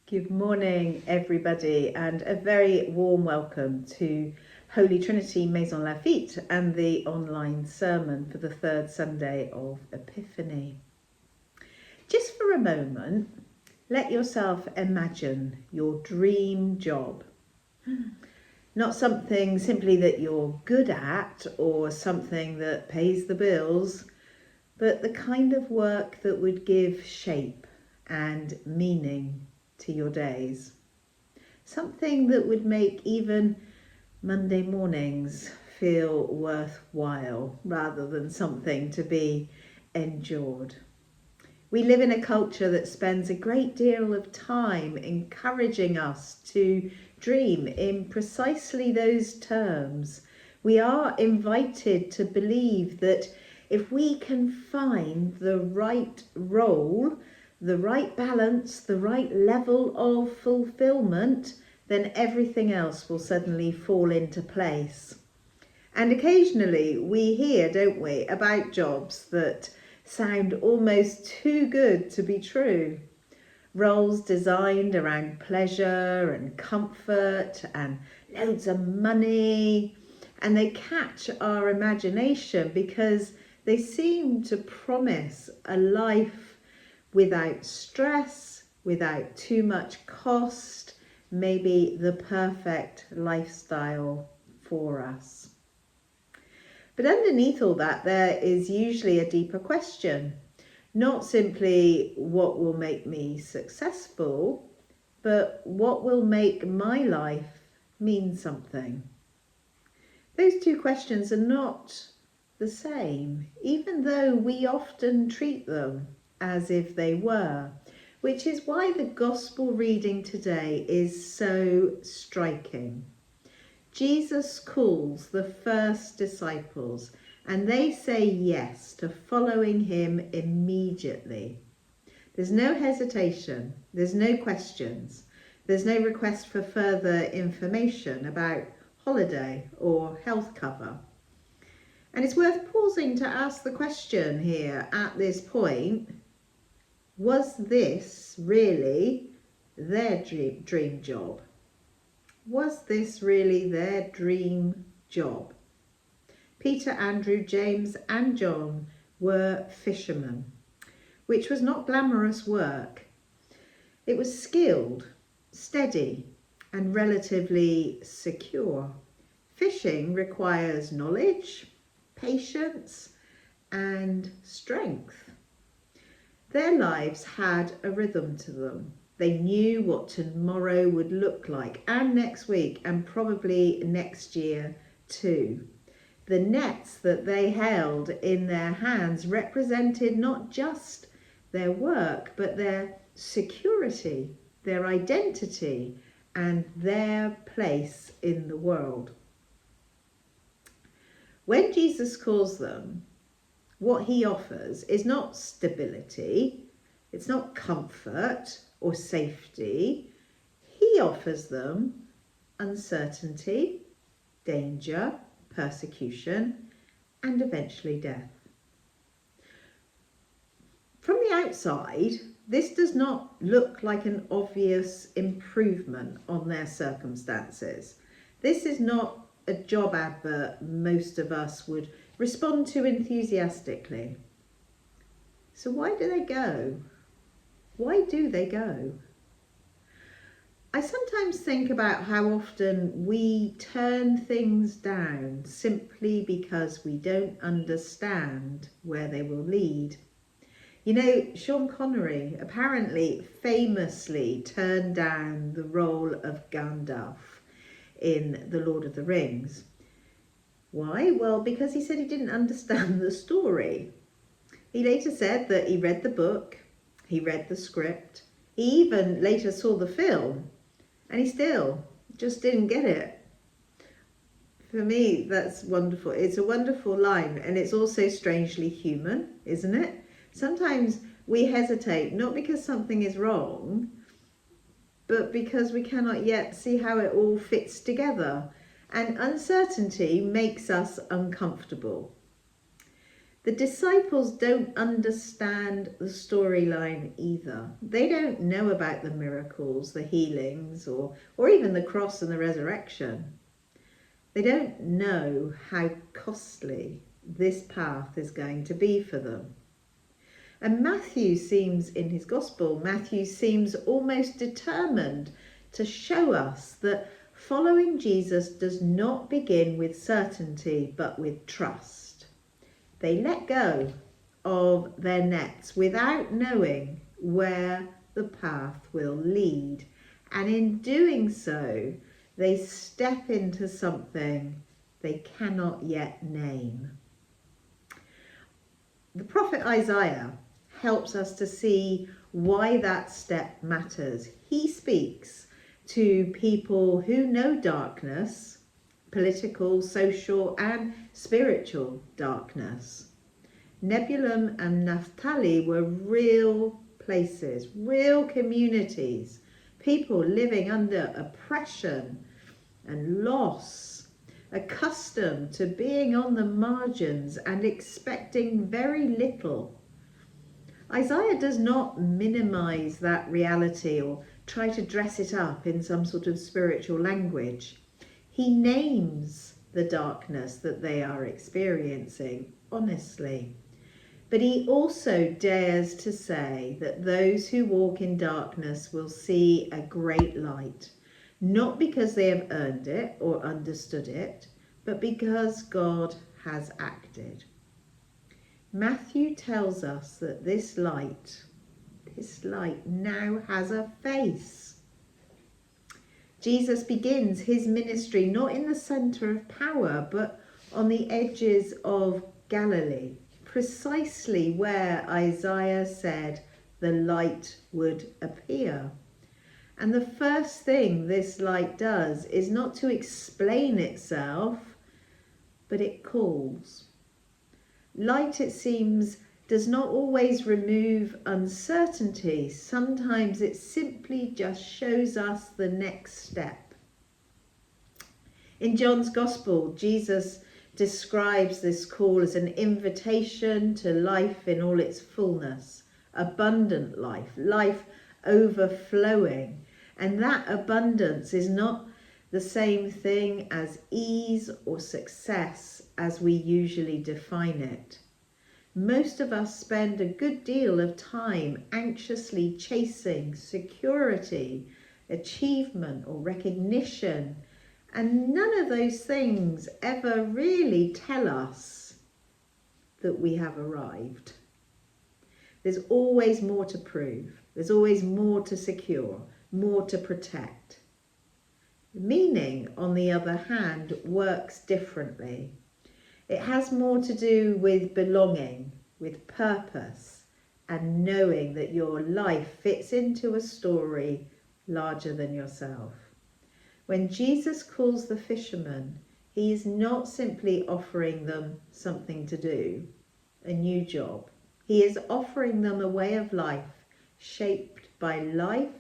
Good morning, everybody, and a very warm welcome to Holy Trinity Maisons-Laffitte and the online sermon for the third Sunday of Epiphany. Just for a moment, let yourself imagine your dream job. Not something simply that you're good at or something that pays the bills, but the kind of work that would give shape and meaning to your days. Something that would make even Monday mornings feel worthwhile rather than something to be endured. We live in a culture that spends a great deal of time encouraging us to dream in precisely those terms. We are invited to believe that if we can find the right role, the right balance, the right level of fulfillment, then everything else will suddenly fall into place. And occasionally we hear, don't we, about jobs that sound almost too good to be true. Roles designed around pleasure and comfort and loads of money, and they catch our imagination because they seem to promise a life without stress, without too much cost, maybe the perfect lifestyle for us. But underneath all that, there is usually a deeper question. Not simply what will make me successful, but what will make my life mean something. Those two questions are not the same, even though we often treat them as if they were, which is why the gospel reading today is so striking. Jesus calls the first disciples and they say yes to following him immediately. There's no hesitation, there's no questions, there's no request for further information about holiday or health cover. And it's worth pausing to ask the question here at this point, was this really their dream job? Was this really their dream job? Peter, Andrew, James and John were fishermen, which was not glamorous work. It was skilled, steady and relatively secure. Fishing requires knowledge, patience and strength. Their lives had a rhythm to them. They knew what tomorrow would look like, and next week, and probably next year too. The nets that they held in their hands represented not just their work, but their security, their identity, and their place in the world. When Jesus calls them, what he offers is not stability, it's not comfort or safety. He offers them uncertainty, danger, persecution, and eventually death. From the outside, this does not look like an obvious improvement on their circumstances. This is not a job advert most of us would respond to enthusiastically. So why do they go? Why do they go? I sometimes think about how often we turn things down simply because we don't understand where they will lead. You know, Sean Connery apparently famously turned down the role of Gandalf in The Lord of the Rings. Why? Well, because he said he didn't understand the story. He later said that he read the book, he read the script, he even later saw the film, and he still just didn't get it. For me, that's wonderful. It's a wonderful line, and it's also strangely human, isn't it? Sometimes we hesitate, not because something is wrong, but because we cannot yet see how it all fits together. And uncertainty makes us uncomfortable. The disciples don't understand the storyline either. They don't know about the miracles, the healings, or even the cross and the resurrection. They don't know how costly this path is going to be for them. And Matthew seems almost determined to show us that following Jesus does not begin with certainty, but with trust. They let go of their nets without knowing where the path will lead. And in doing so, they step into something they cannot yet name. The prophet Isaiah helps us to see why that step matters. He speaks to people who know darkness, political, social and spiritual darkness. Nebulum and Naphtali were real places, real communities, people living under oppression and loss, accustomed to being on the margins and expecting very little. Isaiah does not minimize that reality or try to dress it up in some sort of spiritual language. He names the darkness that they are experiencing honestly. But he also dares to say that those who walk in darkness will see a great light, not because they have earned it or understood it, but because God has acted. Matthew tells us that this light now has a face. Jesus begins his ministry not in the centre of power, but on the edges of Galilee, precisely where Isaiah said the light would appear. And the first thing this light does is not to explain itself, but it calls. Light, it seems, does not always remove uncertainty. Sometimes it simply just shows us the next step. In John's Gospel, Jesus describes this call as an invitation to life in all its fullness, abundant life, life overflowing. And that abundance is not the same thing as ease or success as we usually define it. Most of us spend a good deal of time anxiously chasing security, achievement or recognition, and none of those things ever really tell us that we have arrived. There's always more to prove. There's always more to secure, more to protect. Meaning, on the other hand, works differently. It has more to do with belonging, with purpose, and knowing that your life fits into a story larger than yourself. When Jesus calls the fishermen, he is not simply offering them something to do, a new job. He is offering them a way of life shaped by life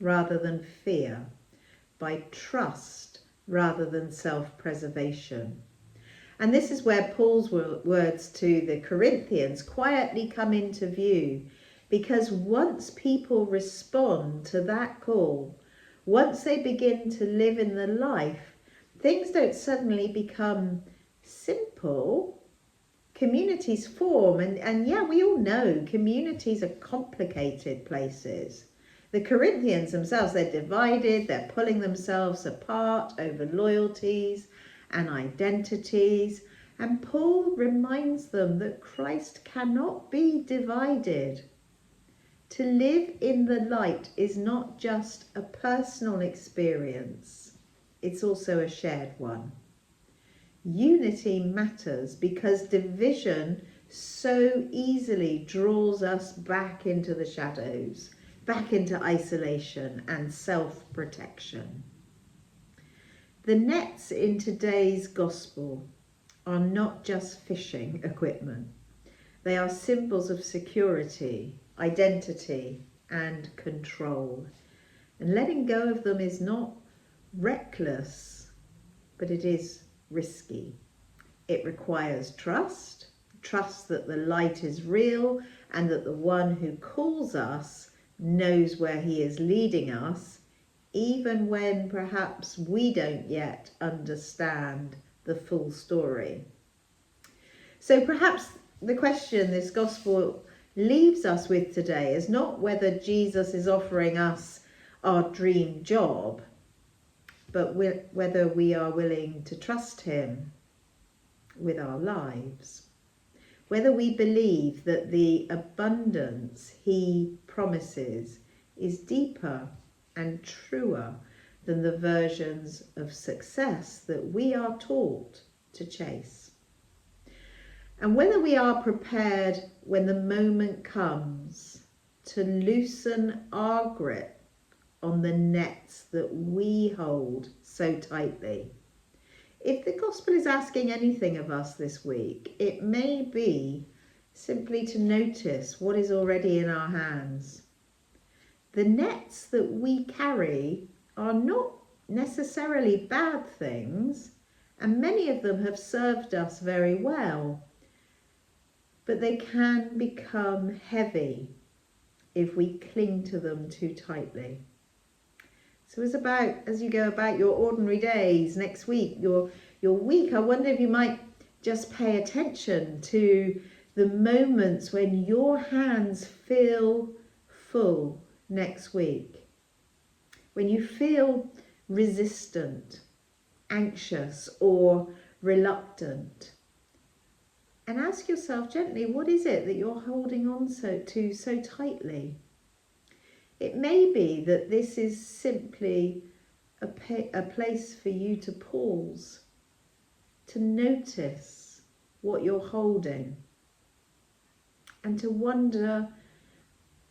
rather than fear, by trust rather than self-preservation. And this is where Paul's words to the Corinthians quietly come into view, because once people respond to that call, once they begin to live in the life, things don't suddenly become simple. Communities form, and yeah, we all know communities are complicated places. The Corinthians themselves, they're divided, they're pulling themselves apart over loyalties and identities. And Paul reminds them that Christ cannot be divided. To live in the light is not just a personal experience, it's also a shared one. Unity matters because division so easily draws us back into the shadows, back into isolation and self-protection. The nets in today's gospel are not just fishing equipment. They are symbols of security, identity, and control. And letting go of them is not reckless, but it is risky. It requires trust trust that the light is real and that the one who calls us knows where he is leading us, even when perhaps we don't yet understand the full story. So perhaps the question this gospel leaves us with today is not whether Jesus is offering us our dream job, but whether we are willing to trust him with our lives. Whether we believe that the abundance he promises is deeper and truer than the versions of success that we are taught to chase. And whether we are prepared when the moment comes to loosen our grip on the nets that we hold so tightly. If the gospel is asking anything of us this week, it may be simply to notice what is already in our hands. The nets that we carry are not necessarily bad things, and many of them have served us very well, but they can become heavy if we cling to them too tightly. So as you go about your ordinary days next week, your week, I wonder if you might just pay attention to the moments when your hands feel full next week. When you feel resistant, anxious or reluctant. And ask yourself gently, what is it that you're holding on to so tightly? It may be that this is simply a place for you to pause, to notice what you're holding, and to wonder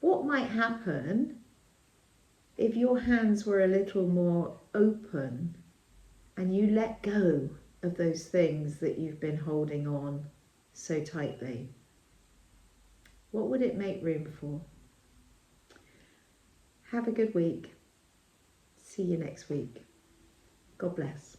what might happen if your hands were a little more open and you let go of those things that you've been holding on so tightly. What would it make room for? Have a good week. See you next week. God bless.